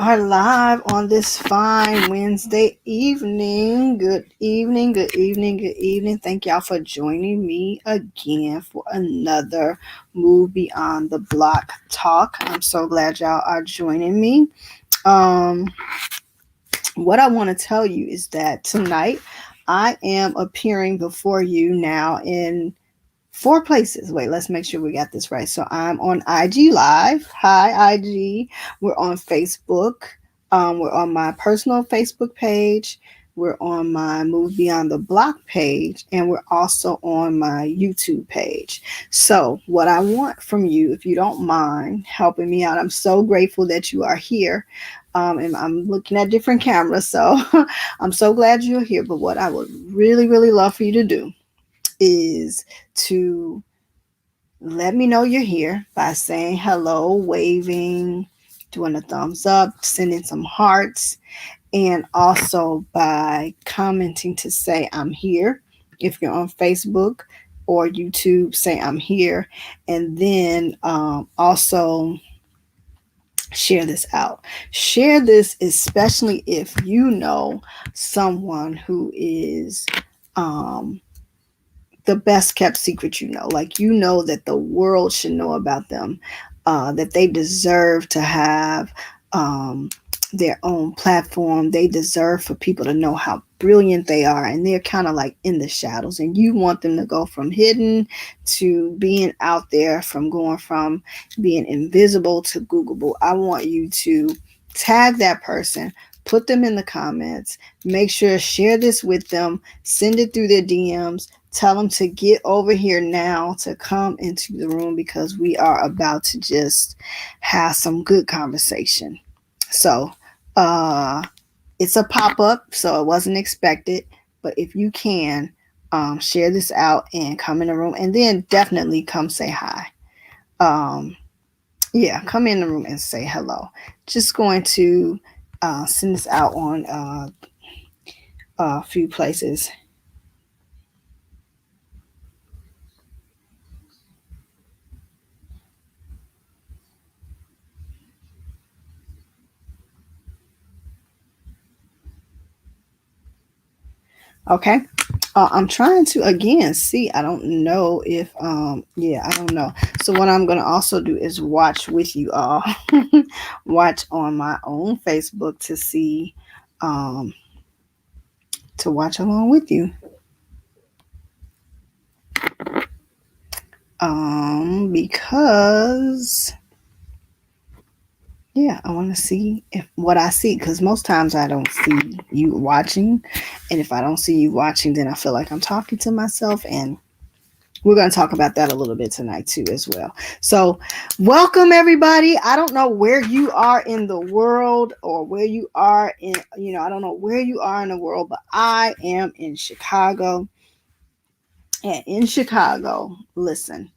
are live on this fine Wednesday evening. Good evening, good evening, good evening. Thank y'all for joining me again for another Move Beyond the Block talk. I'm so glad y'all are joining me. Um, what I want to tell you is that tonight I am appearing before you now in four places. Wait, let's make sure we got this right. So I'm on IG Live. Hi, IG. We're on Facebook. We're on my personal Facebook page. We're on my Move Beyond the Block page. And we're also on my YouTube page. So, what I want from you, if you don't mind helping me out, I'm so grateful that you are here. And I'm looking at different cameras. So, I'm so glad you're here. But what I would really, really love for you to do is to let me know you're here by saying hello, waving, doing a thumbs up, sending some hearts, and also by commenting to say I'm here. If you're on Facebook or YouTube, say I'm here. And then also share this out. Share this, especially if you know someone who is the best kept secret, like that the world should know about them, that they deserve to have their own platform. They deserve for people to know how brilliant they are, and they're kind of like in the shadows, and you want them to go from hidden to being out there, from going from being invisible to Googleable. I want you to tag that person, put them in the comments, make sure share this with them, send it through their DMs. Tell them to get over here now to come into the room, because we are about to just have some good conversation. So, it's a pop-up, so it wasn't expected. But if you can, share this out and come in the room, and then definitely come say hi. Come in the room and say hello. Just going to send this out on a few places. Okay. I'm trying to again see. I don't know if I don't know. So what I'm gonna also do is watch with you all. Watch on my own Facebook to see to watch along with you. Because I want to see if what I see, because most times I don't see you watching, and if I don't see you watching, then I feel like I'm talking to myself, and we're going to talk about that a little bit tonight too as well. So welcome everybody. I don't know where you are in the world, or where you are in, I don't know where you are in the world, but I am in Chicago. And in Chicago, listen,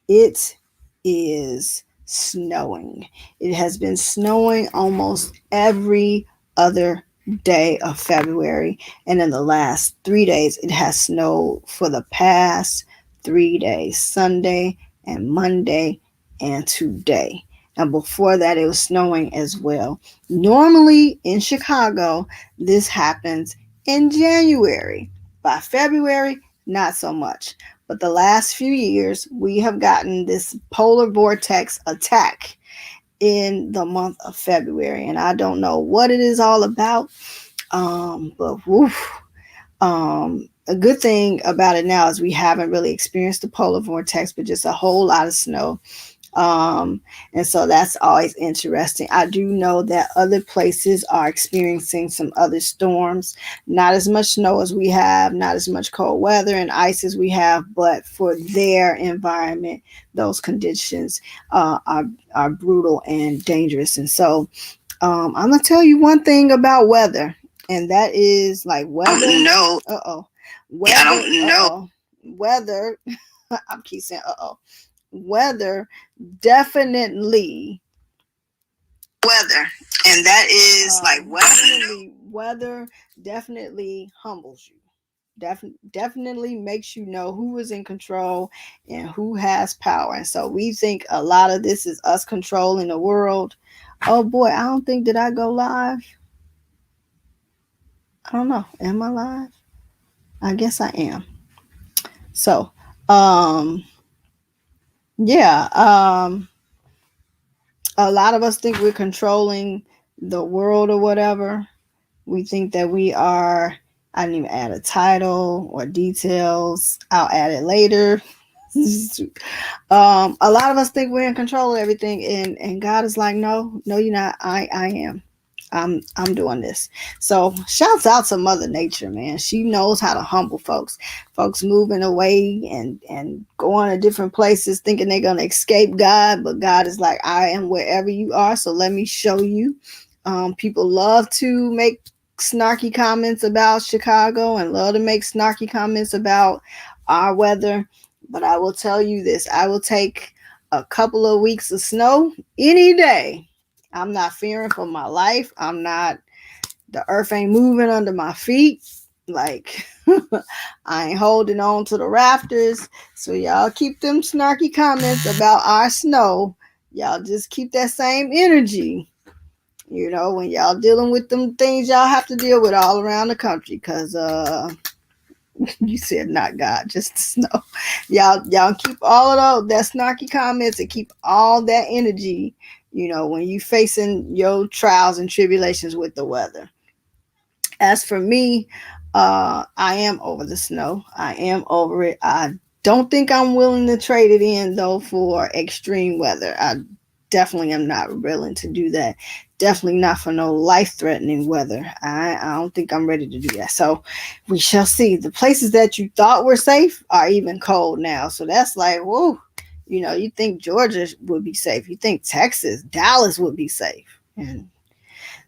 it is snowing. It has been snowing almost every other day of February. And in the last 3 days, it has snowed for the past 3 days, Sunday and Monday and today. And before that, it was snowing as well. Normally in Chicago, this happens in January. By February, not so much. But the last few years, we have gotten this polar vortex attack in the month of February. And I don't know what it is all about. But woof. A good thing about it now is we haven't really experienced the polar vortex, but just a whole lot of snow. And so that's always interesting. I do know that other places are experiencing some other storms, not as much snow as we have, not as much cold weather and ice as we have, but for their environment, those conditions are brutal and dangerous. And so I'm going to tell you one thing about weather, and that is like weather. No. Uh-oh. Weather. I don't know. Weather. I keep saying uh-oh. Weather definitely weather, and that is like weather definitely humbles you. Definitely makes you know who is in control and who has power. And so we think a lot of this is us controlling the world. Oh boy, I don't think, did I go live? I don't know. Am I live? I guess I am. So, um, yeah, a lot of us think we're controlling the world or whatever. We think that we are. I didn't even add a title or details. I'll add it later. A lot of us think we're in control of everything, and God is like, no, no, you're not. I am. I'm doing this. So shouts out to Mother Nature, man. She knows how to humble folks. Folks moving away and going to different places thinking they're gonna escape God, but God is like, I am wherever you are. So let me show you. People love to make snarky comments about Chicago and love to make snarky comments about our weather. But I will tell you this, I will take a couple of weeks of snow any day. I'm not fearing for my life. I'm not, the earth ain't moving under my feet. Like, I ain't holding on to the rafters. So y'all keep them snarky comments about our snow. Y'all just keep that same energy, when y'all dealing with them things y'all have to deal with all around the country. Cause you said not God, just the snow. Y'all keep all of that snarky comments and keep all that energy, when you facing your trials and tribulations with the weather. As for me, I am over the snow. I am over it. I don't think I'm willing to trade it in though for extreme weather. I definitely am not willing to do that. Definitely not for no life-threatening weather. I don't think I'm ready to do that. So we shall see. The places that you thought were safe are even cold now. So that's like, whoa. You think Georgia would be safe. You think Texas, Dallas would be safe. And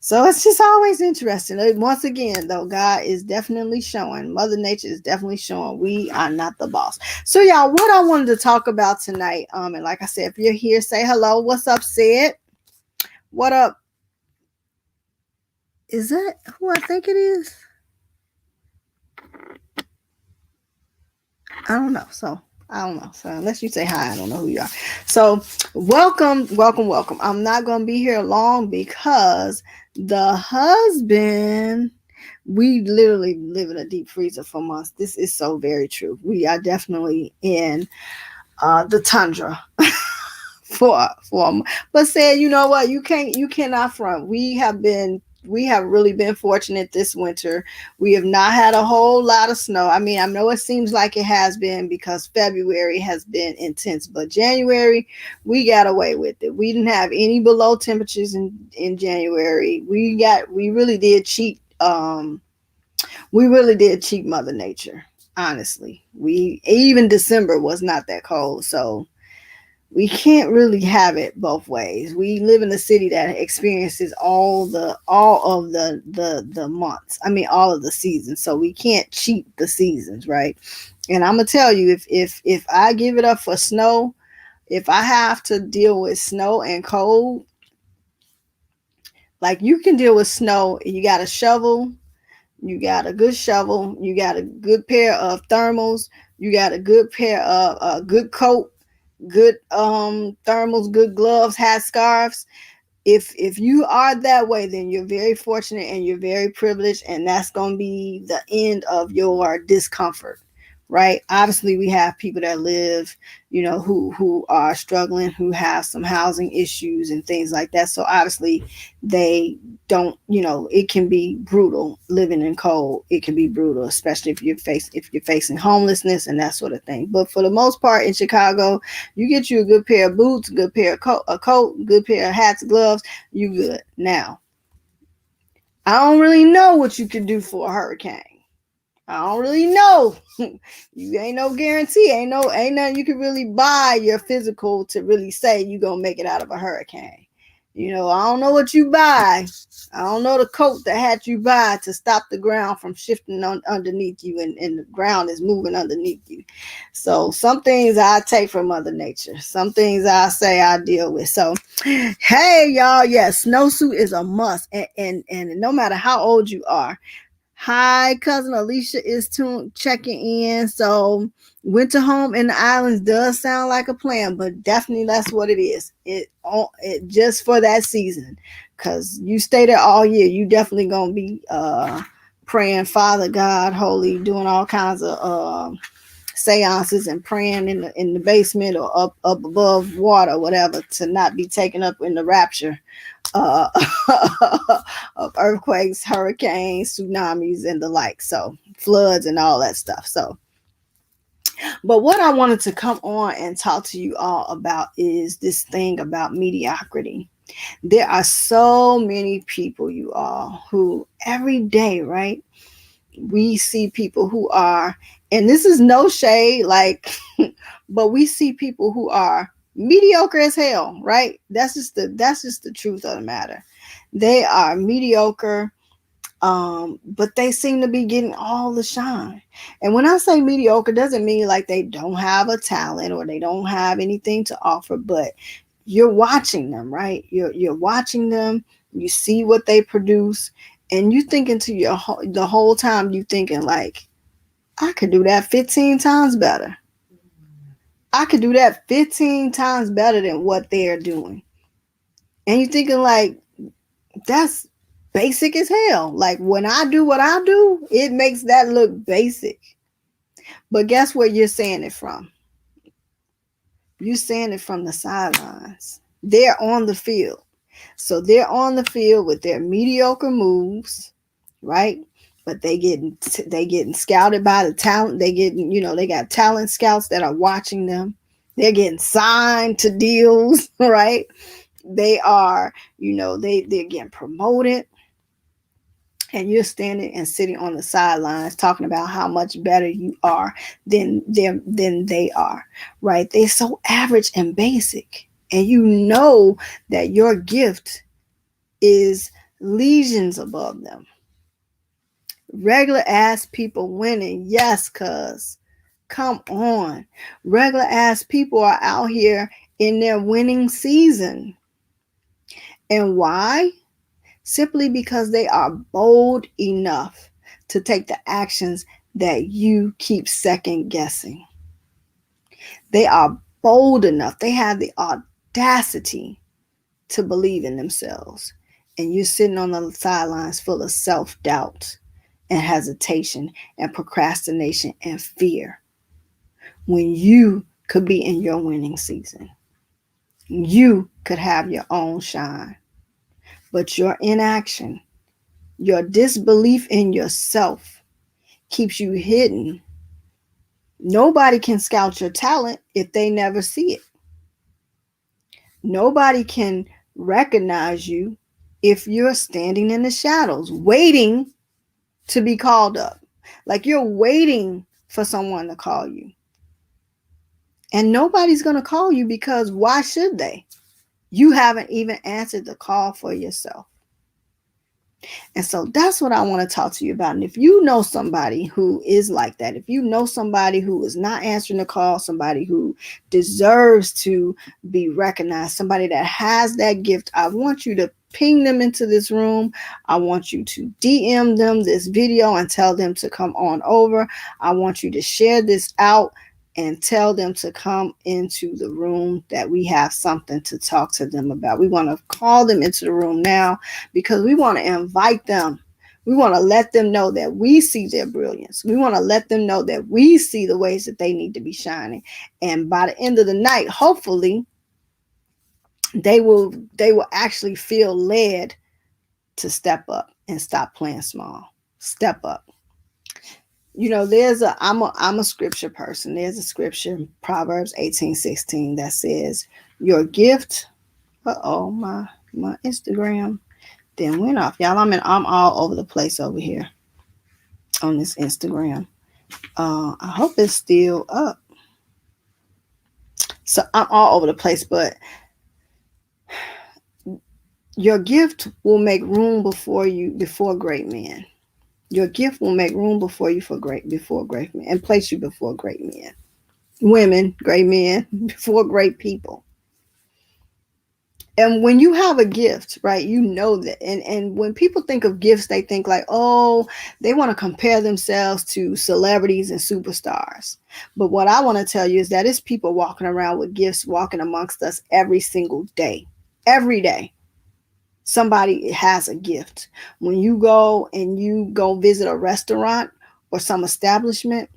so it's just always interesting. Once again, though, God is definitely showing, Mother Nature is definitely showing we are not the boss. So, y'all, what I wanted to talk about tonight, and like I said, if you're here, say hello. What's up, Sid? What up? Is that who I think it is? I don't know. So I don't know. So unless you say hi, I don't know who you are. So welcome, welcome, welcome. I'm not going to be here long because the husband, we literally live in a deep freezer for months. This is so very true. We are definitely in the tundra for but said, you know what, you cannot front. We have really been fortunate this winter. We have not had a whole lot of snow. I mean, I know it seems like it has been because February has been intense, but January we got away with it. We didn't have any below temperatures in January. We really did cheat. We really did cheat Mother Nature. Honestly, we even December was not that cold, so we can't really have it both ways. We live in a city that experiences all of the months. I mean, all of the seasons. So we can't cheat the seasons, right? And I'm gonna tell you, if I give it up for snow, if I have to deal with snow and cold, like you can deal with snow, you got a shovel, you got a good shovel, you got a good pair of thermals, you got a good pair of a good coat, good thermals, good gloves, hat, scarves. If you are that way, then you're very fortunate and you're very privileged, and that's going to be the end of your discomfort, right? Obviously we have people that live, who are struggling, who have some housing issues and things like that. So obviously they don't, it can be brutal living in cold. It can be brutal, especially if you're facing homelessness and that sort of thing. But for the most part in Chicago, you get you a good pair of boots, a good pair of a coat, good pair of hats, gloves, you good. Now, I don't really know what you can do for a hurricane. I don't really know. You ain't no guarantee. Ain't nothing you can really buy your physical to really say you gonna make it out of a hurricane. I don't know what you buy. I don't know the coat, the hat you buy to stop the ground from shifting underneath you, and the ground is moving underneath you. So some things I take from Mother Nature. Some things I say I deal with. So hey y'all, yes, snowsuit is a must. And no matter how old you are, Hi, cousin Alicia is checking in. So, winter home in the islands does sound like a plan, but definitely that's what it is. It just for that season, cause you stay there all year. You definitely gonna be praying, Father God, Holy, doing all kinds of seances and praying in the basement or up above water, whatever, to not be taken up in the rapture uh, of earthquakes, hurricanes, tsunamis, and the like. So floods and all that stuff. So, but what I wanted to come on and talk to you all about is this thing about mediocrity. There are so many people, you all, who every day, right? We see people who are, and this is no shade, like, but we see people who are mediocre as hell, right? That's just the truth of the matter. They are mediocre, but they seem to be getting all the shine. And when I say mediocre, doesn't mean like they don't have a talent or they don't have anything to offer, but you're watching them, right? You're watching them, you see what they produce, and you thinking to the whole time you thinking like, I could do that 15 times better. I could do that 15 times better than what they're doing. And you thinking like, that's basic as hell. Like when I do what I do, it makes that look basic. But guess where you're saying it from? You're saying it from the sidelines. They're on the field. So they're on the field with their mediocre moves, right? But they getting scouted by the talent. They getting, they got talent scouts that are watching them. They're getting signed to deals, right? They are, they're getting promoted, and you're standing and sitting on the sidelines talking about how much better you are than they are, right? They're so average and basic, and you know that your gift is legions above them. Regular ass people winning, yes, cuz come on. Regular ass people are out here in their winning season. And why? Simply because they are bold enough to take the actions that you keep second guessing. They are bold enough. They have the audacity to believe in themselves. And you're sitting on the sidelines full of self-doubt and hesitation and procrastination and fear when you could be in your winning season. You could have your own shine. But your inaction, your disbelief in yourself keeps you hidden. Nobody can scout your talent if they never see it. Nobody can recognize you if you're standing in the shadows, waiting to be called up. Like you're waiting for someone to call you. And nobody's going to call you because why should they? You haven't even answered the call for yourself. And so that's what I want to talk to you about. And if you know somebody who is like that, if you know somebody who is not answering the call, somebody who deserves to be recognized, somebody that has that gift, I want you to ping them into this room. I want you to DM them this video and tell them to come on over. I want you to share this out and tell them to come into the room, that we have something to talk to them about. We want to call them into the room now because we want to invite them. We want to let them know that we see their brilliance. We want to let them know that we see the ways that they need to be shining. And by the end of the night, hopefully, they will actually feel led to step up and stop playing small. Step up. I'm a scripture person. There's a scripture, Proverbs 18:16, that says, your gift, my Instagram then went off. Y'all, I'm all over the place over here on this Instagram. I hope it's still up. So I'm all over the place, but your gift will make room before great men. Your gift will make room before great men, and place you before great men, women, great men, before great people. And when you have a gift, right, you know that. And when people think of gifts, they think like, oh, they want to compare themselves to celebrities and superstars. But what I want to tell you is that it's people walking around with gifts, walking amongst us every single day. Every day. Somebody has a gift. When you go visit a restaurant or some establishment,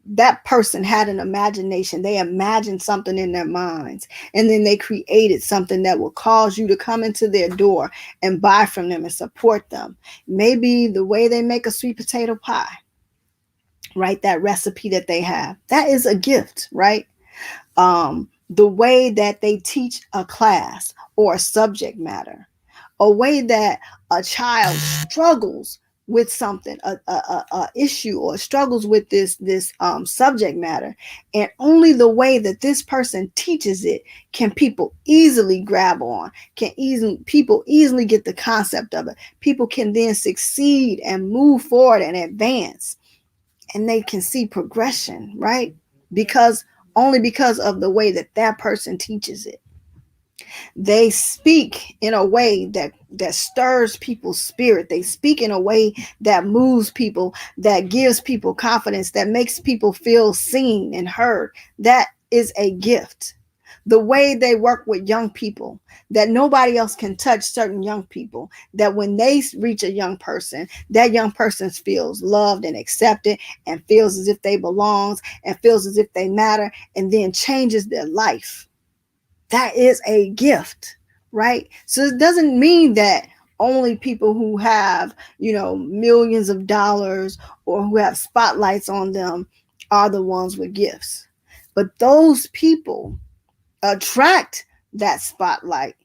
that person had an imagination. They imagined something in their minds, and then they created something that will cause you to come into their door and buy from them and support them. Maybe the way they make a sweet potato pie, right? That recipe that they have, that is a gift, right? The way that they teach a class or a subject matter, a way that a child struggles with something, a issue, or struggles with this subject matter, and only the way that this person teaches it can people easily grab on, people easily get the concept of it. People can then succeed and move forward and advance, and they can see progression, right? Because only because of the way that that person teaches it. They speak in a way that stirs people's spirit. They speak in a way that moves people, that gives people confidence, that makes people feel seen and heard. That is a gift. The way they work with young people, that nobody else can touch certain young people, that when they reach a young person, that young person feels loved and accepted and feels as if they belong and feels as if they matter, and then changes their life. That is a gift, right? So it doesn't mean that only people who have, millions of dollars or who have spotlights on them are the ones with gifts. But those people attract that spotlight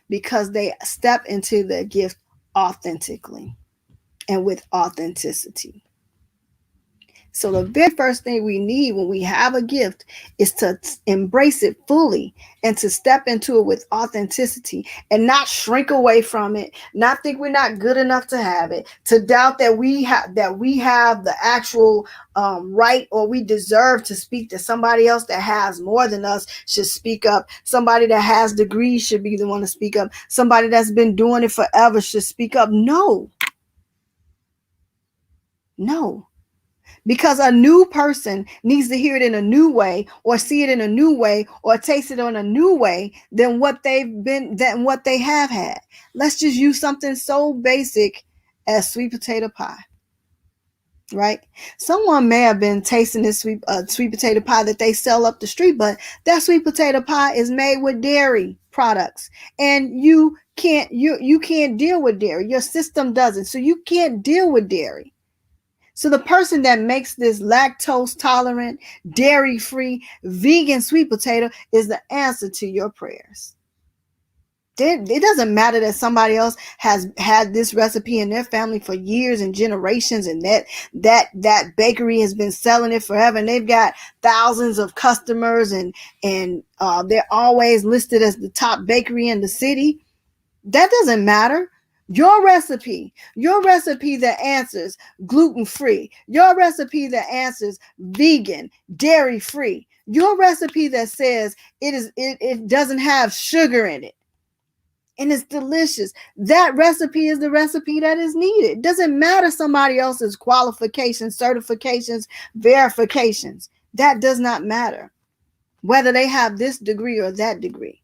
because they step into the gift authentically and with authenticity. So the very first thing we need when we have a gift is to embrace it fully and to step into it with authenticity and not shrink away from it, not think we're not good enough to have it, to doubt that we have the actual right, or we deserve to speak, that somebody else that has more than us should speak up. Somebody that has degrees should be the one to speak up. Somebody that's been doing it forever should speak up. No. Because a new person needs to hear it in a new way, or see it in a new way, or taste it in a new way than what they have had. Let's just use something so basic as sweet potato pie, right? Someone may have been tasting this sweet potato pie that they sell up the street, but that sweet potato pie is made with dairy products, and you can't deal with dairy. Your system doesn't, so you can't deal with dairy. So the person that makes this lactose tolerant, dairy free, vegan sweet potato is the answer to your prayers. It doesn't matter that somebody else has had this recipe in their family for years and generations, and that bakery has been selling it forever, and they've got thousands of customers, and they're always listed as the top bakery in the city. That doesn't matter. Your recipe that answers gluten-free, your recipe that answers vegan, dairy-free, your recipe that says it doesn't have sugar in it and it's delicious. That recipe is the recipe that is needed. It doesn't matter somebody else's qualifications, certifications, verifications. That does not matter. Whether they have this degree or that degree.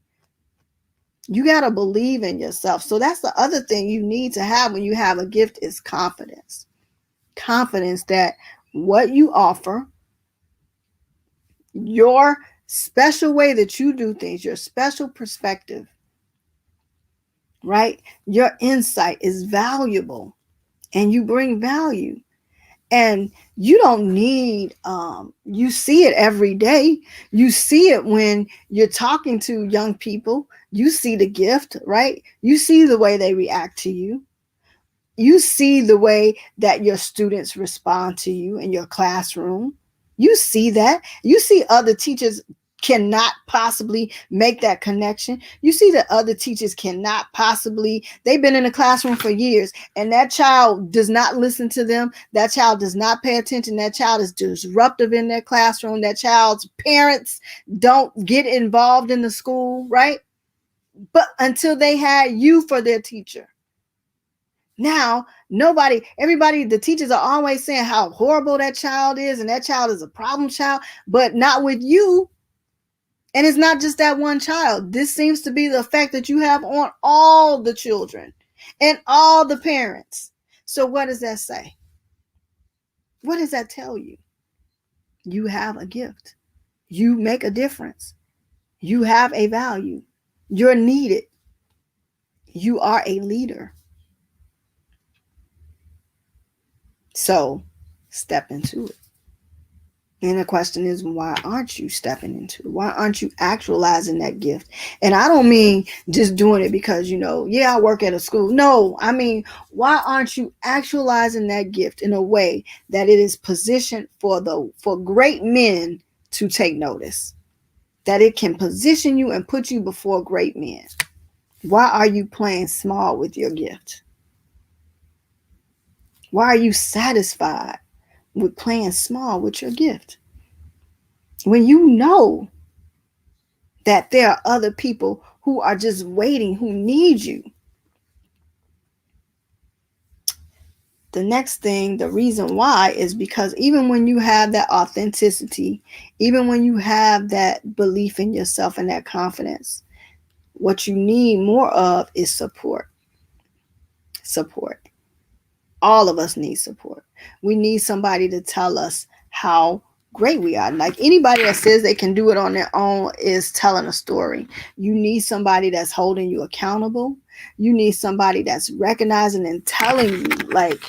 You got to believe in yourself. So that's the other thing you need to have when you have a gift is confidence. Confidence that what you offer, your special way that you do things, your special perspective, right? Your insight is valuable and you bring value. And you don't need, you see it every day. You see it when you're talking to young people. You see the gift, right? You see the way they react to you. You see the way that your students respond to you in your classroom. You see that. You see other teachers cannot possibly make that connection. You see that other teachers cannot possibly, they've been in the classroom for years, and that child does not listen to them. That child does not pay attention. That child is disruptive in their classroom. That child's parents don't get involved in the school, right? But until they had you for their teacher. Now, everybody, the teachers are always saying how horrible that child is and that child is a problem child, but not with you. And it's not just that one child. This seems to be the effect that you have on all the children and all the parents. So, what does that say? What does that tell you? You have a gift. You make a difference. You have a value. You're needed. You are a leader. So, step into it. And the question is, why aren't you stepping into it? Why aren't you actualizing that gift? And I don't mean just doing it because, I work at a school. No, I mean, why aren't you actualizing that gift in a way that it is positioned for great men to take notice? That it can position you and put you before great men. Why are you playing small with your gift? Why are you satisfied with playing small with your gift? When you know that there are other people who are just waiting, who need you. The next thing, the reason why, is because even when you have that authenticity, even when you have that belief in yourself and that confidence, what you need more of is support. Support. All of us need support. We need somebody to tell us how great we are. Like, anybody that says they can do it on their own is telling a story. You need somebody that's holding you accountable. You need somebody that's recognizing and telling you, like,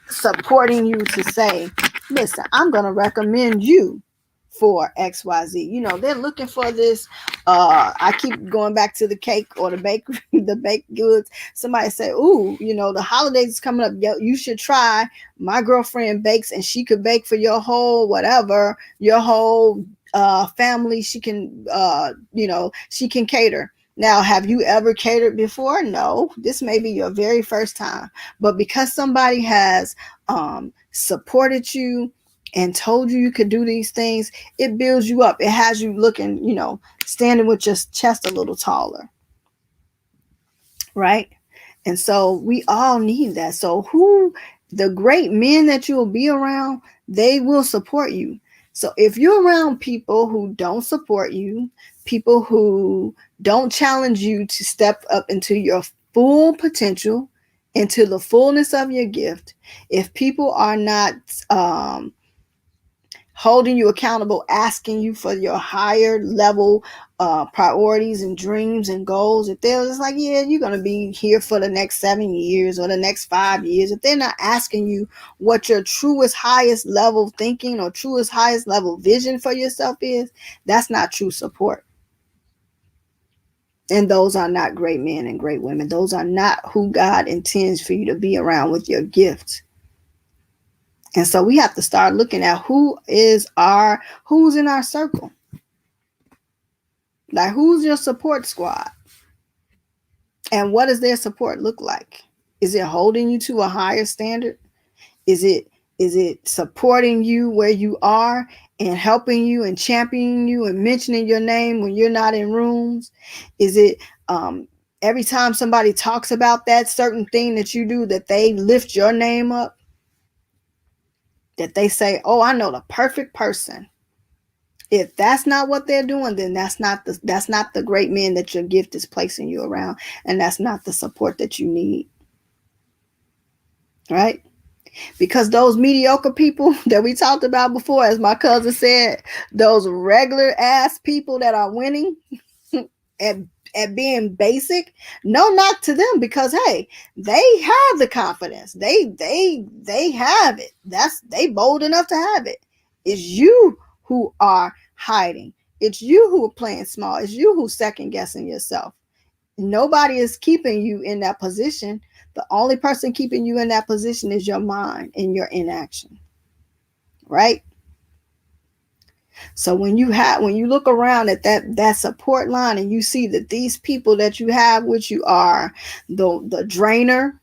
supporting you to say, listen, I'm going to recommend you for XYZ. They're looking for this. I keep going back to the cake or the bakery, the baked goods. Somebody say, ooh, the holidays is coming up. You should try. My girlfriend bakes and she could bake for your whole whatever, your whole family. She can, she can cater. Now, have you ever catered before? No, this may be your very first time. But because somebody has supported you and told you could do these things, it builds you up. It has you looking, standing with your chest a little taller. Right? And so we all need that. So the great men that you will be around, they will support you. So if you're around people who don't support you, people who don't challenge you to step up into your full potential, into the fullness of your gift, if people are not holding you accountable, asking you for your higher level priorities and dreams and goals, if they're just like, yeah, you're going to be here for the next 7 years or the next 5 years, if they're not asking you what your truest, highest level thinking or truest, highest level vision for yourself is, that's not true support. And those are not great men and great women. Those are not who God intends for you to be around with your gift. And so we have to start looking at who's in our circle. Like, who's your support squad? And what does their support look like? Is it holding you to a higher standard? Is it supporting you where you are and helping you and championing you and mentioning your name when you're not in rooms? Is it every time somebody talks about that certain thing that you do, that they lift your name up? That they say, oh, I know the perfect person. If that's not what they're doing, then that's not the great men that your gift is placing you around, and that's not the support that you need. Right? Because those mediocre people that we talked about before, as my cousin said, those regular ass people that are winning at being basic, no knock to them, because hey, they have the confidence. They have it. They bold enough to have it. It's you who are hiding. It's you who are playing small. It's you who's second guessing yourself. Nobody is keeping you in that position. The only person keeping you in that position is your mind and your inaction. Right? So when you look around at that support line and you see that these people that you have with you are the drainer,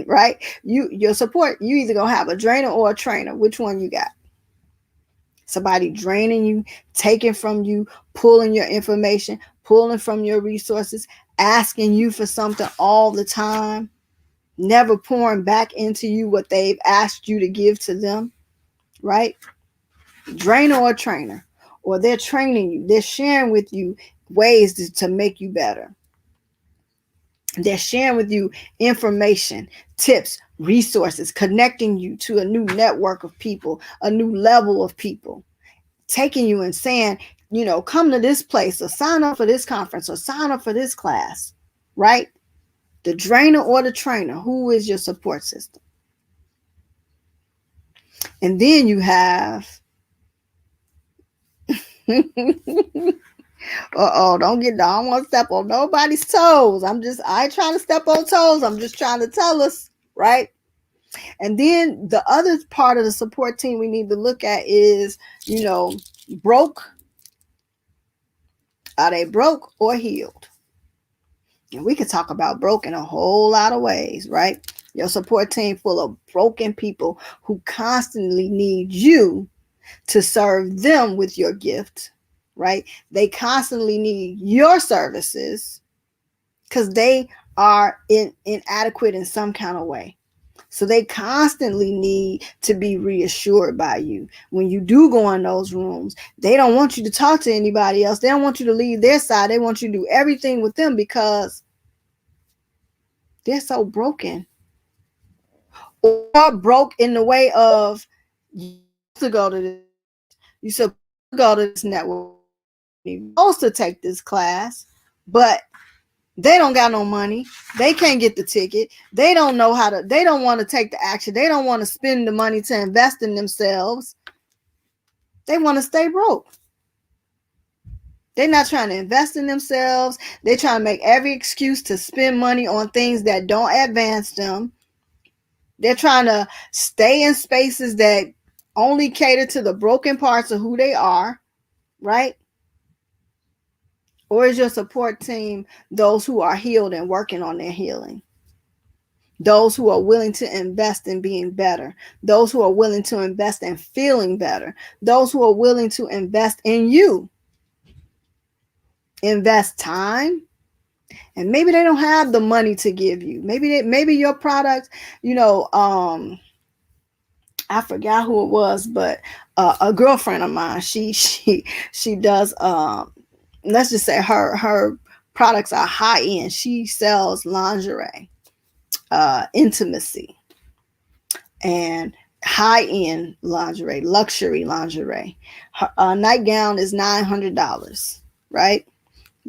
right? Your support, you either gonna have a drainer or a trainer. Which one you got? Somebody draining you, taking from you, pulling your information, pulling from your resources, asking you for something all the time, never pouring back into you what they've asked you to give to them, right? Drainer or trainer, or they're training you, they're sharing with you ways to make you better. They're sharing with you information, tips, resources, connecting you to a new network of people, a new level of people, taking you and saying, come to this place or sign up for this conference or sign up for this class, right? The drainer or the trainer, who is your support system? And then you have, I don't want to step on nobody's toes. I ain't trying to step on toes. I'm just trying to tell us, right? And then the other part of the support team we need to look at is, broke. Are they broke or healed? And we could talk about broke in a whole lot of ways, right? Your support team full of broken people who constantly need you to serve them with your gift, right? They constantly need your services because they are inadequate in some kind of way. So they constantly need to be reassured by you. When you do go in those rooms, they don't want you to talk to anybody else. They don't want you to leave their side. They want you to do everything with them because they're so broken. Or broke in the way of, you to go to this, you supposed to go to this network, you're supposed to take this class, but they don't got no money. They can't get the ticket. They don't know how to, they don't want to take the action. They don't want to spend the money to invest in themselves. They want to stay broke. They're not trying to invest in themselves. They're trying to make every excuse to spend money on things that don't advance them. They're trying to stay in spaces that only cater to the broken parts of who they are, right? Or is your support team those who are healed and working on their healing? Those who are willing to invest in being better. Those who are willing to invest in feeling better. Those who are willing to invest in you. Invest time. And maybe they don't have the money to give you. Maybe your product, I forgot who it was, but a girlfriend of mine, she does, let's just say her products are high end. She sells lingerie, intimacy, and high end lingerie, luxury lingerie. Her nightgown is $900, right?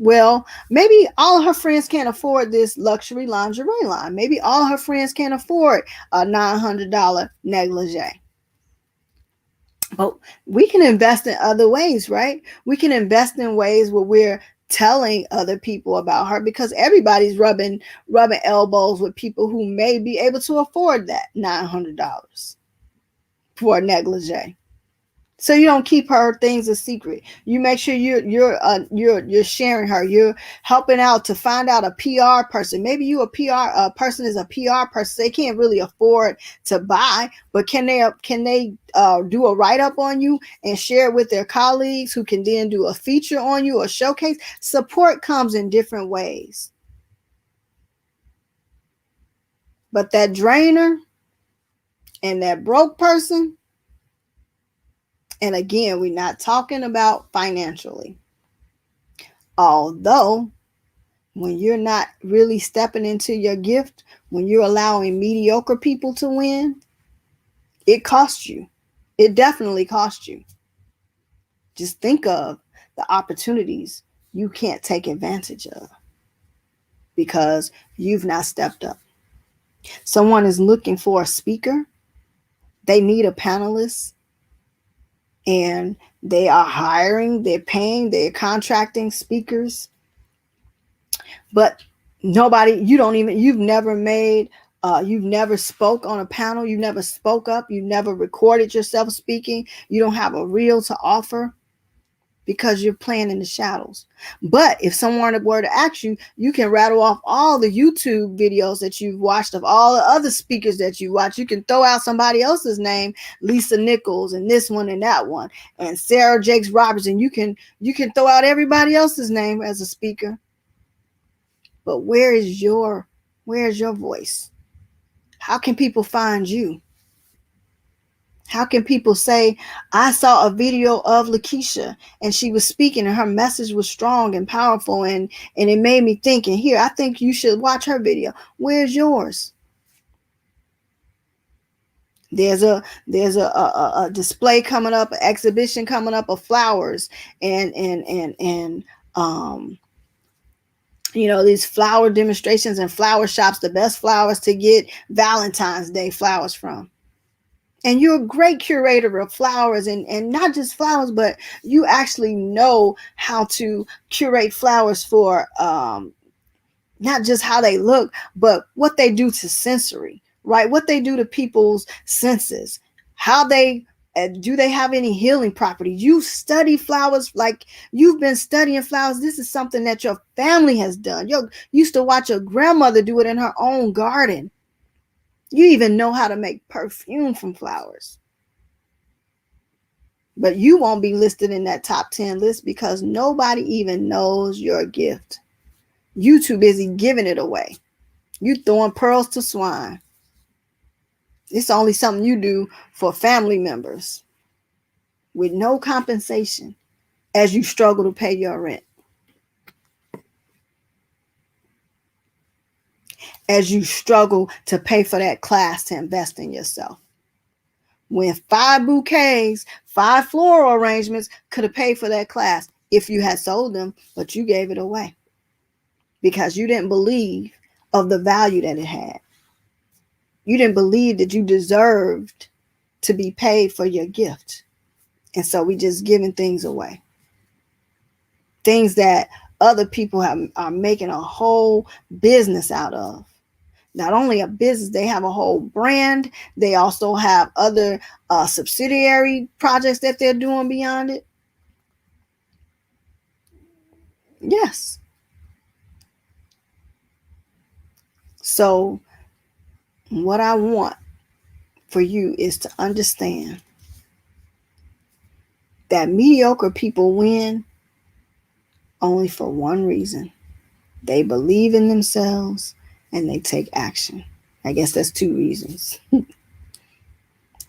Well, maybe all of her friends can't afford this luxury lingerie line. Maybe all of her friends can't afford a $900 negligee. But we can invest in other ways, right? We can invest in ways where we're telling other people about her, because everybody's rubbing elbows with people who may be able to afford that $900 for a negligee. So you don't keep her things a secret. You make sure you're sharing her. You're helping out to find out a PR person. Maybe you a PR person is a PR person. They can't really afford to buy, but can they do a write up on you and share it with their colleagues who can then do a feature on you or showcase? Support comes in different ways. But that drainer and that broke person, and again, we're not talking about financially. Although, when you're not really stepping into your gift, when you're allowing mediocre people to win, it costs you. It definitely costs you. Just think of the opportunities you can't take advantage of because you've not stepped up. Someone is looking for a speaker. They need a panelist. And they are hiring, they're paying, they're contracting speakers. But you've never spoke on a panel, you've never spoke up, you've never recorded yourself speaking, you don't have a reel to offer. because you're playing in the shadows. But if someone were to ask you, you can rattle off all the YouTube videos that you've watched of all the other speakers that you watch. You can throw out somebody else's name, Lisa Nichols, and this one and that one, and Sarah Jakes Roberts, and you can throw out everybody else's name as a speaker. But where's your voice? How can people find you? How can people say, I saw a video of Lakeisha and she was speaking and her message was strong and powerful and it made me think, and here, I think you should watch her video. Where's yours? There's a display coming up, an exhibition coming up of flowers and these flower demonstrations and flower shops, the best flowers to get Valentine's Day flowers from. And you're a great curator of flowers, and not just flowers, but you actually know how to curate flowers for not just how they look, but what they do to sensory, right? What they do to people's senses, how they do they have any healing properties? You study flowers like you've been studying flowers. This is something that your family has done. You used to watch your grandmother do it in her own garden. You even know how to make perfume from flowers. But you won't be listed in that top 10 list because nobody even knows your gift. You too busy giving it away. You throwing pearls to swine. It's only something you do for family members with no compensation as you struggle to pay your rent. As you struggle to pay for that class to invest in yourself. When 5 bouquets, 5 floral arrangements could have paid for that class if you had sold them, but you gave it away because you didn't believe of the value that it had. You didn't believe that you deserved to be paid for your gift. And so we just giving things away. Things that other people are making a whole business out of. Not only a business, they have a whole brand. They also have other subsidiary projects that they're doing beyond it. Yes. So what I want for you is to understand that mediocre people win only for one reason. They believe in themselves and they take action. I guess that's 2 reasons.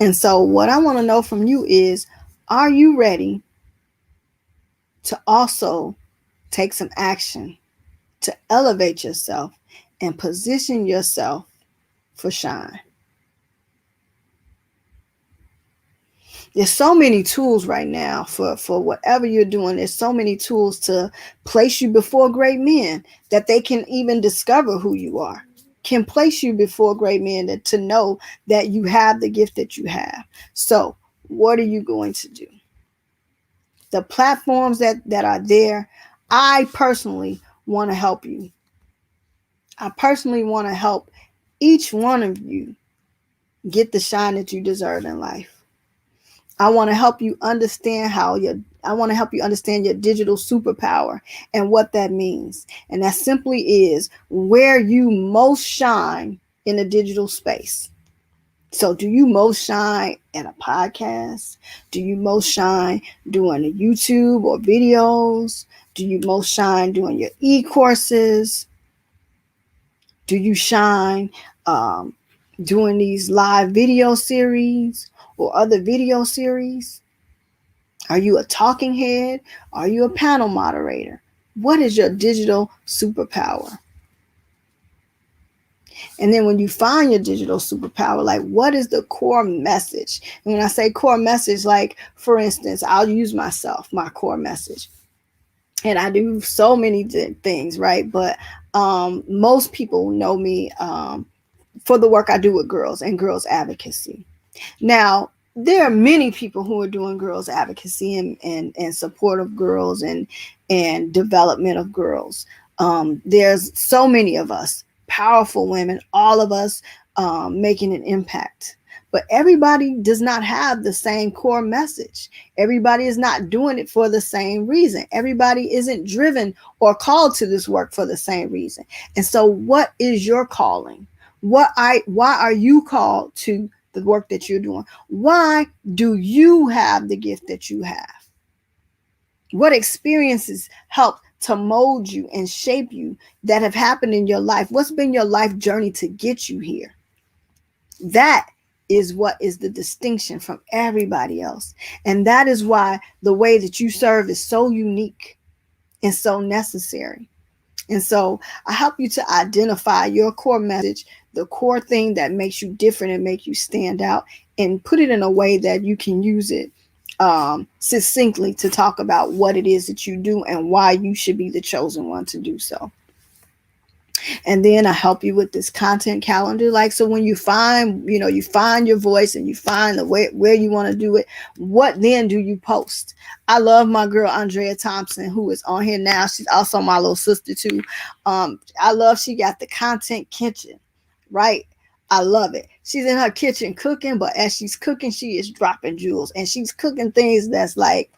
And so what I want to know from you is, are you ready to also take some action to elevate yourself and position yourself for shine? There's so many tools right now for whatever you're doing. There's so many tools to place you before great men that they can even discover who you are. Can place you before great men to know that you have the gift that you have. So what are you going to do? The platforms that are there, I personally want to help you. I personally want to help each one of you get the shine that you deserve in life. I want to help you understand your digital superpower and what that means. And that simply is where you most shine in the digital space. So do you most shine at a podcast? Do you most shine doing a YouTube or videos? Do you most shine doing your e-courses? Do you shine doing these live video series or other video series? Are you a talking head? Are you a panel moderator? What is your digital superpower? And then when you find your digital superpower, like what is the core message? And when I say core message, like for instance, I'll use myself, my core message. And I do so many things, right? But most people know me for the work I do with girls and girls advocacy. Now, there are many people who are doing girls advocacy and support of girls and development of girls. There's so many of us, powerful women, all of us making an impact. But everybody does not have the same core message. Everybody is not doing it for the same reason. Everybody isn't driven or called to this work for the same reason. And so what is your calling? Why are you called to the work that you're doing? Why do you have the gift that you have? What experiences help to mold you and shape you that have happened in your life? What's been your life journey to get you here? That is what is the distinction from everybody else. And that is why the way that you serve is so unique and so necessary. And so I help you to identify your core message, the core thing that makes you different and make you stand out, and put it in a way that you can use it succinctly to talk about what it is that you do and why you should be the chosen one to do so. And then I help you with this content calendar. Like, so when you find, you find your voice and you find the way where you want to do it, what then do you post? I love my girl, Andrea Thompson, who is on here now. She's also my little sister too. I love, she got the content kitchen, right? I love it. She's in her kitchen cooking, but as she's cooking, she is dropping jewels, and she's cooking things that's like,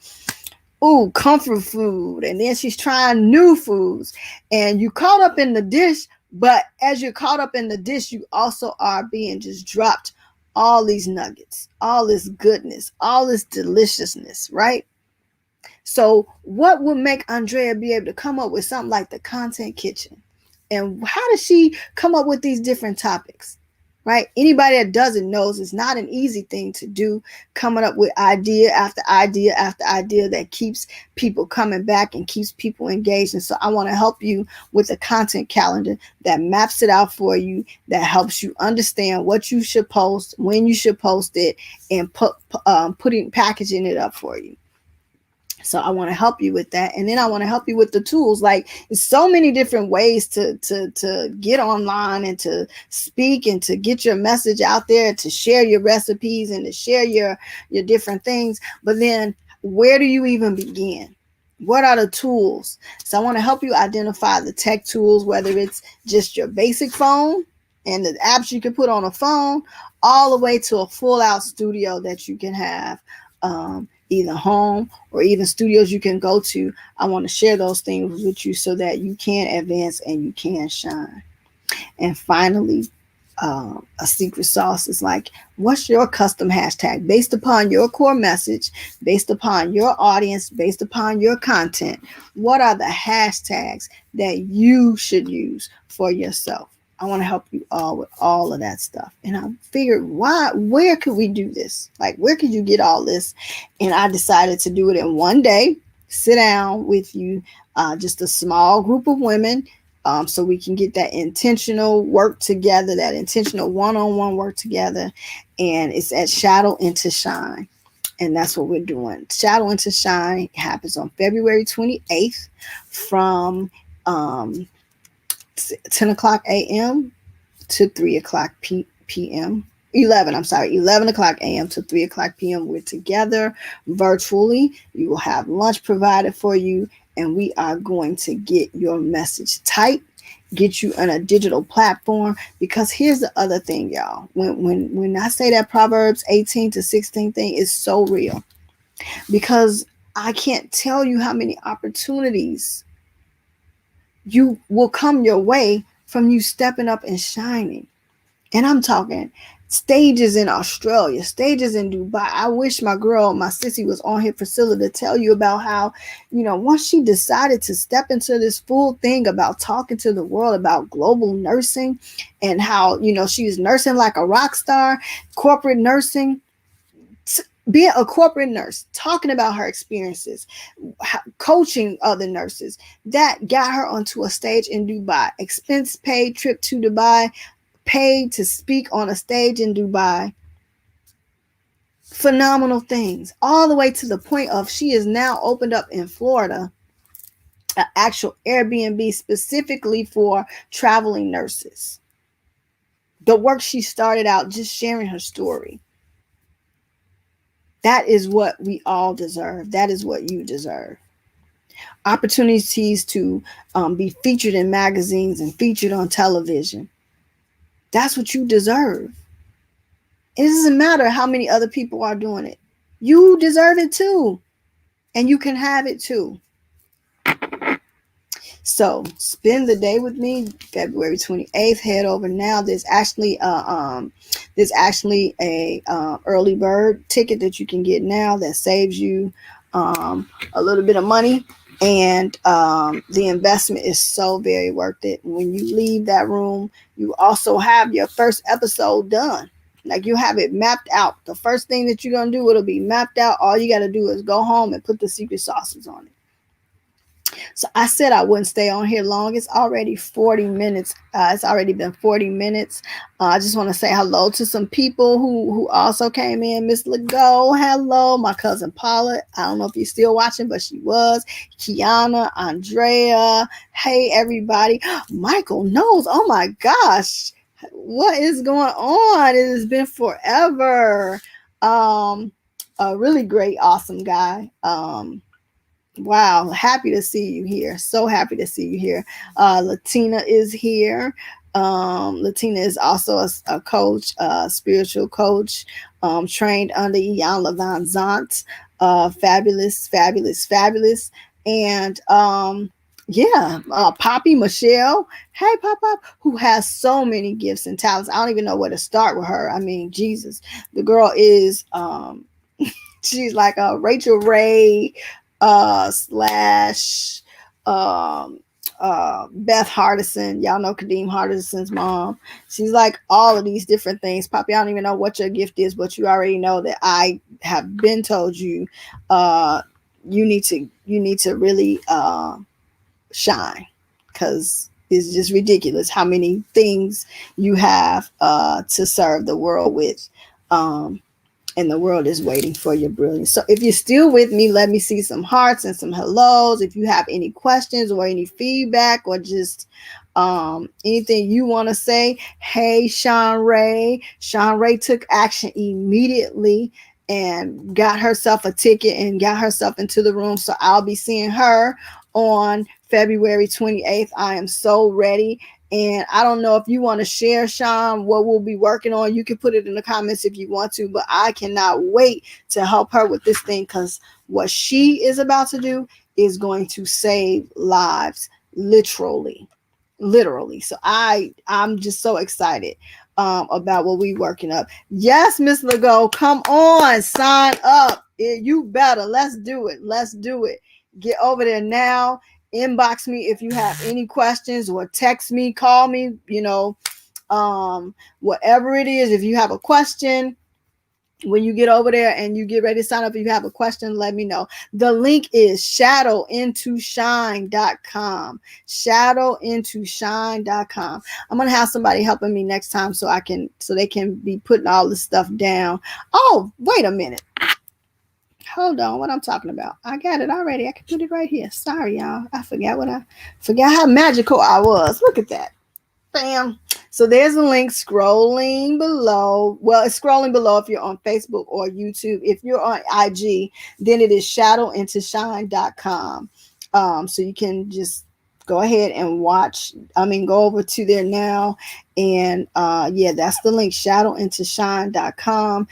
ooh, comfort food. And then she's trying new foods. And you caught up in the dish, but as you're caught up in the dish, you also are being just dropped all these nuggets, all this goodness, all this deliciousness, right? So what would make Andrea be able to come up with something like the content kitchen? And how does she come up with these different topics? Right? Anybody that doesn't knows it's not an easy thing to do, coming up with idea after idea after idea that keeps people coming back and keeps people engaged. And so I want to help you with a content calendar that maps it out for you, that helps you understand what you should post, when you should post it, and packaging it up for you. So I want to help you with that. And then I want to help you with the tools. Like, there's so many different ways to get online and to speak and to get your message out there, to share your recipes and to share your different things. But then where do you even begin? What are the tools? So I want to help you identify the tech tools, whether it's just your basic phone and the apps you can put on a phone, all the way to a full out studio that you can have, either home or even studios you can go to. I want to share those things with you so that you can advance and you can shine. And finally, a secret sauce is like, what's your custom hashtag based upon your core message, based upon your audience, based upon your content? What are the hashtags that you should use for yourself? I want to help you all with all of that stuff. And I figured, where could we do this? Like, where could you get all this? And I decided to do it in one day, sit down with you, just a small group of women, so we can get that intentional work together, that intentional one-on-one work together. And it's at Shadow into Shine. And that's what we're doing. Shadow into Shine happens on February 28th from 10 o'clock a.m. to 3 o'clock p.m. 11 o'clock a.m. to 3 o'clock p.m. We're together virtually. You will have lunch provided for you, and we are going to get your message tight, get you on a digital platform. Because here's the other thing, y'all. When I say that Proverbs 18 to 16 thing is so real, because I can't tell you how many opportunities you will come your way from you stepping up and shining. And I'm talking stages in Australia, stages in Dubai. I wish my sissy was on here, Priscilla, to tell you about how, once she decided to step into this full thing about talking to the world about global nursing, and how, she's nursing like a rock star, corporate nursing, being a corporate nurse, talking about her experiences, coaching other nurses, that got her onto a stage in Dubai. Expense paid trip to Dubai, paid to speak on a stage in Dubai. Phenomenal things, all the way to the point of she is now opened up in Florida an actual Airbnb specifically for traveling nurses. The work she started out just sharing her story. That is what we all deserve. That is what you deserve. Opportunities to be featured in magazines and featured on television. That's what you deserve. It doesn't matter how many other people are doing it. You deserve it too. And you can have it too. So spend the day with me, February 28th. Head over now. There's actually a early bird ticket that you can get now that saves you a little bit of money. And the investment is so very worth it. When you leave that room, you also have your first episode done. Like you have it mapped out. The first thing that you're gonna do, it'll be mapped out. All you gotta do is go home and put the secret sauces on it. So I said I wouldn't stay on here long. It's already 40 minutes. It's already been 40 minutes. I just want to say hello to some people who also came in. Miss Legault, hello. My cousin Paula. I don't know if you're still watching, but she was. Kiana, Andrea. Hey, everybody. Michael knows. Oh, my gosh. What is going on? It has been forever. A really great, awesome guy. Wow, happy to see you here. So happy to see you here. Latina is here. Latina is also a coach, spiritual coach, trained under Ian Van Zant. Fabulous, fabulous, fabulous. And yeah, Poppy Michelle. Hey, Pop, who has so many gifts and talents. I don't even know where to start with her. I mean, Jesus, the girl is she's like a Rachel Ray slash Beth Hardison. Y'all know Kadeem Hardison's mom. She's like all of these different things. Poppy, I don't even know what your gift is, but you already know that I have been told you you need to really shine, because it's just ridiculous how many things you have to serve the world with. And the world is waiting for your brilliance. So if you're still with me, let me see some hearts and some hellos. If you have any questions or any feedback or just anything you want to say, hey, Sean Ray. Sean Ray took action immediately and got herself a ticket and got herself into the room. So I'll be seeing her on February 28th. I am so ready. And I don't know if you want to share, Sean, what we'll be working on. You can put it in the comments if you want to, but I cannot wait to help her with this thing, because what she is about to do is going to save lives, literally. So I'm just so excited about what we working up. Yes, Miss Legault, come on, sign up. You better. Let's do it. Get over there now. Inbox me if you have any questions, or text me, call me, whatever it is. If you have a question, when you get over there and you get ready to sign up, if you have a question, let me know. The link is shadowintoshine.com. Shadowintoshine.com. I'm going to have somebody helping me next time so they can be putting all this stuff down. Oh, wait a minute. Hold on, what I'm talking about. I got it already. I can put it right here. Sorry, y'all. I forgot how magical I was. Look at that. Bam. So there's a link scrolling below. Well, it's scrolling below if you're on Facebook or YouTube. If you're on IG, then it is shadowintoshine.com. So you can just go ahead and go over to there now. And that's the link, shadowintoshine.com.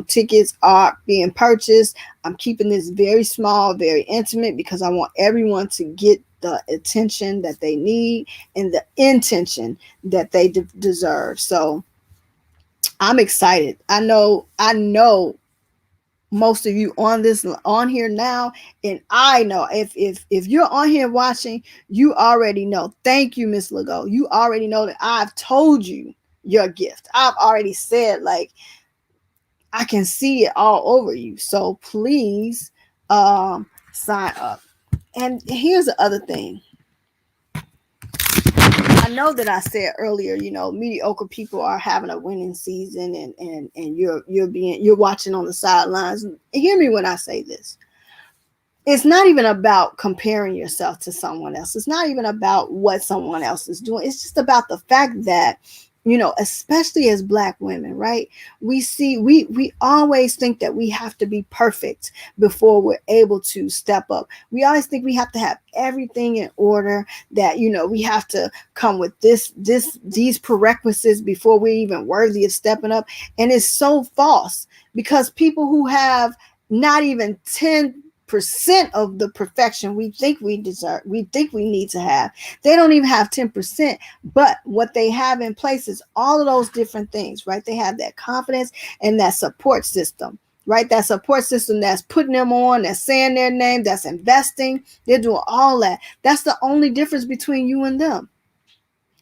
Tickets are being purchased. I'm keeping this very small, very intimate, because I want everyone to get the attention that they need and the intention that they deserve. So I'm excited. I know most of you on here now, and I know if you're on here watching, you already know. Thank you, Miss Legault. You already know that I've told you your gift. I've already said, like, I can see it all over you. So please sign up. And here's the other thing. I know that I said earlier, mediocre people are having a winning season, and you're watching on the sidelines. Hear me when I say this. It's not even about comparing yourself to someone else. It's not even about what someone else is doing. It's just about the fact that especially as Black women, right? We always think that we have to be perfect before we're able to step up. We always think we have to have everything in order, that we have to come with these prerequisites before we're even worthy of stepping up. And it's so false, because people who have not even 10% of the perfection we think we deserve, we think we need to have, they don't even have 10%. But what they have in place is all of those different things, right? They have that confidence and that support system, right? That support system that's putting them on, that's saying their name, that's investing. They're doing all that. That's the only difference between you and them.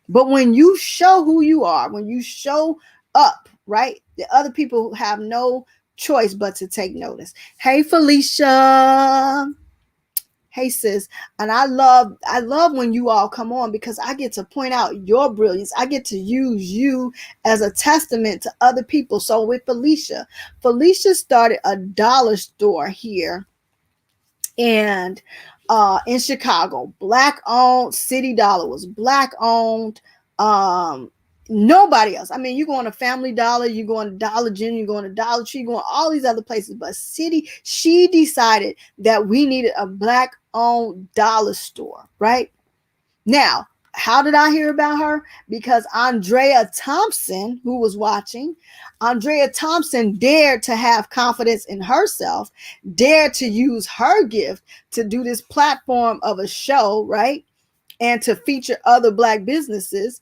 But when you show who you are, when you show up, right, the other people have no choice but to take notice. Hey, Felicia. Hey, sis. And I love when you all come on, because I get to point out your brilliance. I get to use you as a testament to other people. So with Felicia started a dollar store here and in Chicago, Black owned. City Dollar was Black owned. Um, Nobody else. I mean, you go on a Family Dollar, you go on a Dollar General, you go on a Dollar Tree, you go on all these other places. But she decided that we needed a Black owned dollar store, right? Now, how did I hear about her? Because Andrea Thompson, who was watching, Andrea Thompson dared to have confidence in herself, dared to use her gift to do this platform of a show, right? And to feature other Black businesses.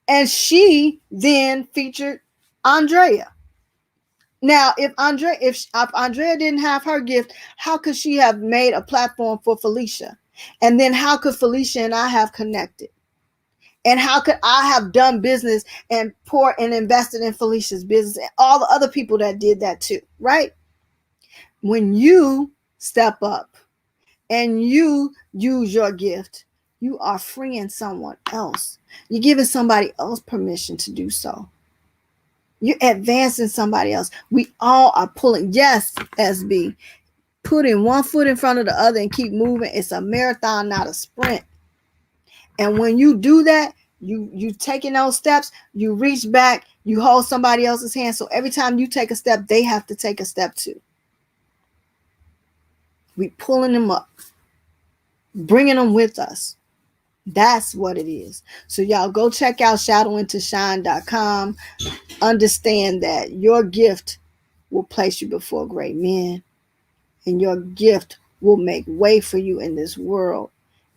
And she then featured Andrea. Now, if Andrea didn't have her gift, how could she have made a platform for Felicia? And then how could Felicia and I have connected? And how could I have done business and poured and invested in Felicia's business and all the other people that did that too, right? When you step up and you use your gift, you are freeing someone else. You're giving somebody else permission to do so. You're advancing somebody else. We all are pulling. Yes, SB, putting one foot in front of the other and keep moving. It's a marathon, not a sprint. And when you do that, you taking those steps, you reach back, you hold somebody else's hand. So every time you take a step, they have to take a step too. We pulling them up, bringing them with us. That's what it is. So y'all go check out shadowintoshine.com. Understand that your gift will place you before great men, and your gift will make way for you in this world.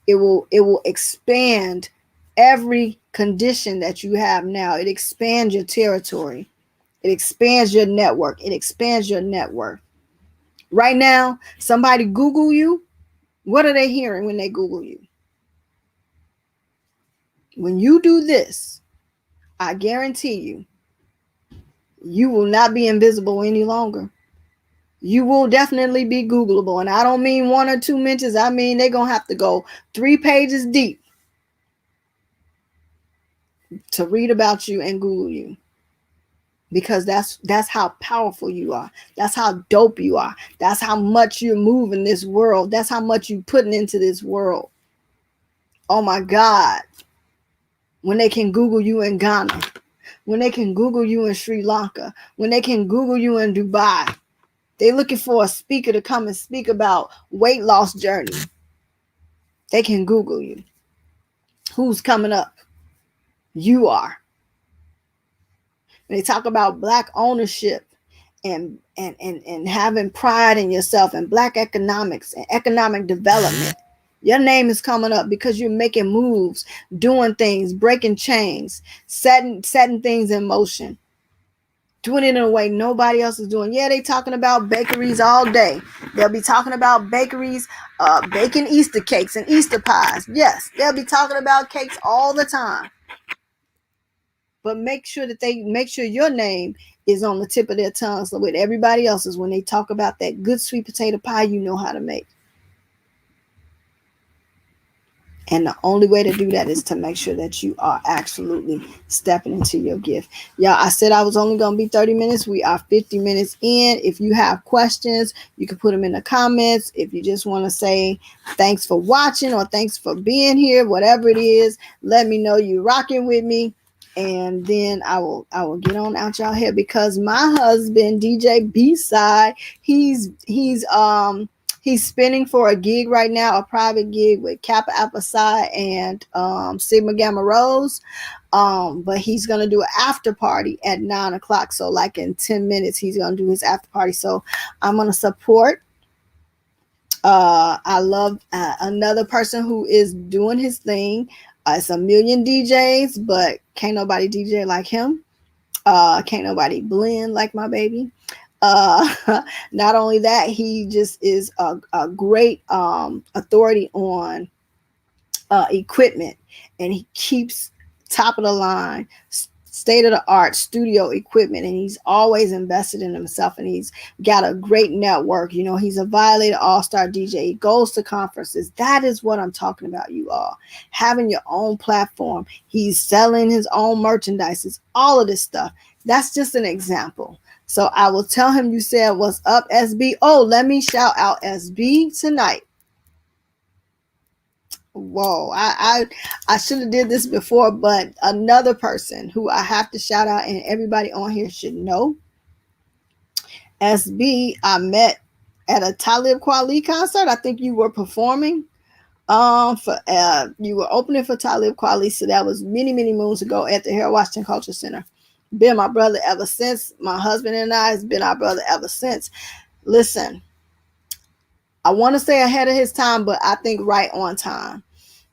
It will expand every condition that you have now. It expands your territory. It expands your network. It expands your network. Right now, somebody Google you. What are they hearing when they Google you? When you do this, I guarantee you, you will not be invisible any longer. You will definitely be Googleable. And I don't mean one or two mentions. I mean, they're going to have to go 3 pages deep to read about you and Google you. Because that's how powerful you are. That's how dope you are. That's how much you're moving this world. That's how much you're putting into this world. Oh my God. When they can Google you in Ghana, when they can Google you in Sri Lanka, when they can Google you in Dubai, they're looking for a speaker to come and speak about weight loss journey. They can Google you. Who's coming up? You are. When they talk about Black ownership and having pride in yourself and Black economics and economic development, your name is coming up because you're making moves, doing things, breaking chains, setting things in motion, doing it in a way nobody else is doing. Yeah, they talking about bakeries all day. They'll be talking about bakeries, baking Easter cakes and Easter pies. Yes, they'll be talking about cakes all the time. But make sure your name is on the tip of their tongues with everybody else's when they talk about that good sweet potato pie you know how to make. And the only way to do that is to make sure that you are absolutely stepping into your gift. Yeah, I said I was only going to be 30 minutes. We are 50 minutes in. If you have questions, you can put them in the comments. If you just want to say thanks for watching or thanks for being here, whatever it is, let me know you're rocking with me. and then I will get on out y'all here, because my husband DJ B-side, he's spinning for a gig right now, a private gig with Kappa Alpha Psi and Sigma Gamma Rose. But he's gonna do an after party at 9 o'clock. So like in 10 minutes, he's gonna do his after party. So I'm gonna support. I love another person who is doing his thing. It's a million DJs, but can't nobody DJ like him. Can't nobody blend like my baby. Not only that, he just is a great authority on equipment, and he keeps top of the line, state of the art studio equipment, and he's always invested in himself, and he's got a great network. You know, he's a Violated all-star DJ. He goes to conferences. That is what I'm talking about, you all. Having your own platform. He's selling his own merchandise. All of this stuff. That's just an example. So I will tell him you said, what's up, SB? Oh, let me shout out SB tonight. Whoa, I should have did this before, but another person who I have to shout out, and everybody on here should know, SB, I met at a Talib Kweli concert. I think you were performing for you were opening for Talib Kweli, so that was many moons ago at the Harold Washington Culture Center. Been my brother ever since. My husband and I has been our brother ever since. Listen, I want to say ahead of his time, but I think right on time.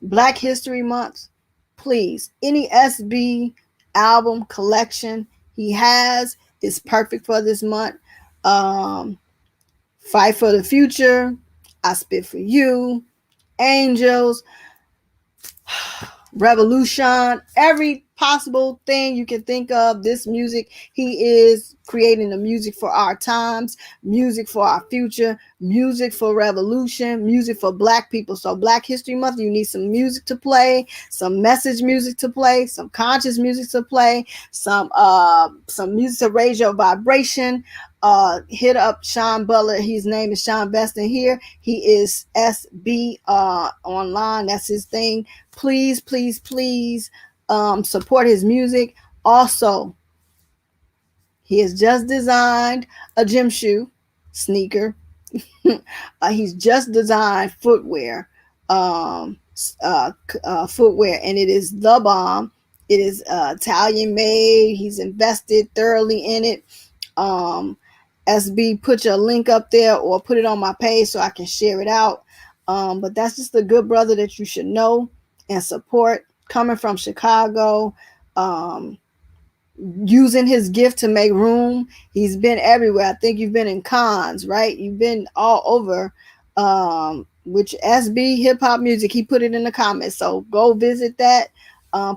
Black History Month, please. Any SB album collection he has is perfect for this month. Fight for the Future, I Spit for You, Angels, Revolution, every possible thing you can think of. This music, he is creating the music for our times, music for our future, music for revolution, music for Black people. So Black History Month, you need some music to play, some message music to play, some conscious music to play, some music to raise your vibration. Hit up Sean Butler. His name is Sean Beston here. He is SB online. That's his thing. Please support his music. Also, he has just designed a gym shoe, sneaker. He's just designed footwear, footwear, and it is the bomb. It is Italian made. He's invested thoroughly in it. SB, put your link up there or put it on my page so I can share it out. But that's just a good brother that you should know and support. Coming from Chicago, using his gift to make room. He's been everywhere. I think you've been in cons, right? You've been all over. Which SB hip hop music, he put it in the comments. So go visit that.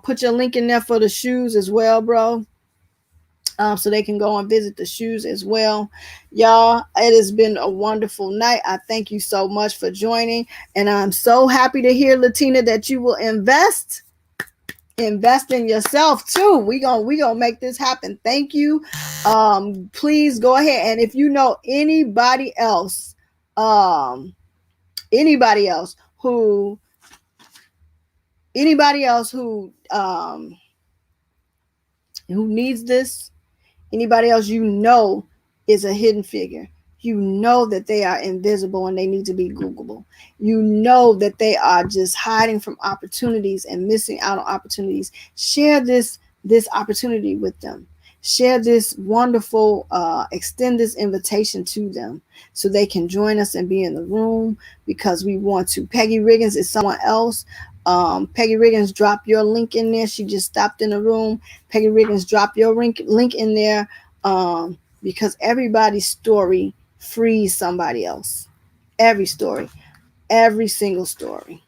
Put your link in there for the shoes as well, bro. So they can go and visit the shoes as well. Y'all, it has been a wonderful night. I thank you so much for joining. And I'm so happy to hear, Latina, that you will invest in yourself too. We gonna make this happen. Thank you. Please go ahead. And if you know anybody else who needs this, anybody else you know is a hidden figure, you know that they are invisible and they need to be Googleable, you know that they are just hiding from opportunities and missing out on opportunities, share this opportunity with them. Share this wonderful, extend this invitation to them so they can join us and be in the room, because we want to. Peggy Riggins is someone else. Peggy Riggins, drop your link in there. She just stopped in the room. Peggy Riggins, drop your link in there, because everybody's story frees somebody else. Every story, every single story.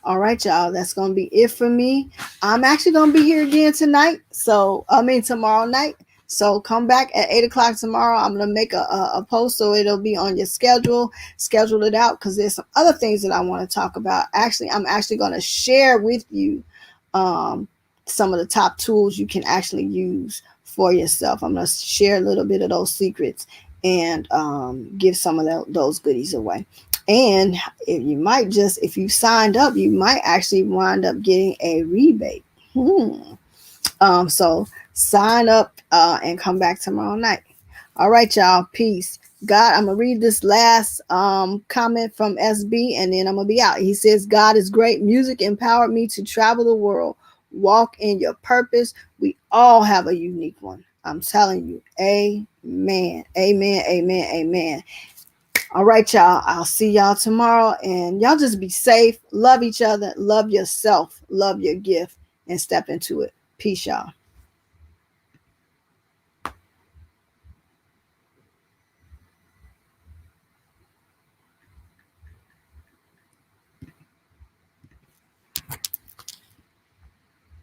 All right, y'all, that's going to be it for me. I'm actually going to be here again tonight. Tomorrow night. So come back at 8 o'clock tomorrow. I'm going to make a post so it'll be on your schedule. Schedule it out, because there's some other things that I want to talk about. Actually, I'm actually going to share with you some of the top tools you can actually use for yourself. I'm going to share a little bit of those secrets and give some of those goodies away. And if you signed up, you might actually wind up getting a rebate. So sign up and come back tomorrow night. All right, y'all. Peace. God, I'm gonna read this last comment from SB, and then I'm gonna be out. He says, "God is great. Music empowered me to travel the world. Walk in your purpose. We all have a unique one. I'm telling you. Amen. Amen. Amen. Amen." All right, y'all. I'll see y'all tomorrow, and y'all just be safe. Love each other. Love yourself. Love your gift, and step into it. Peace, y'all.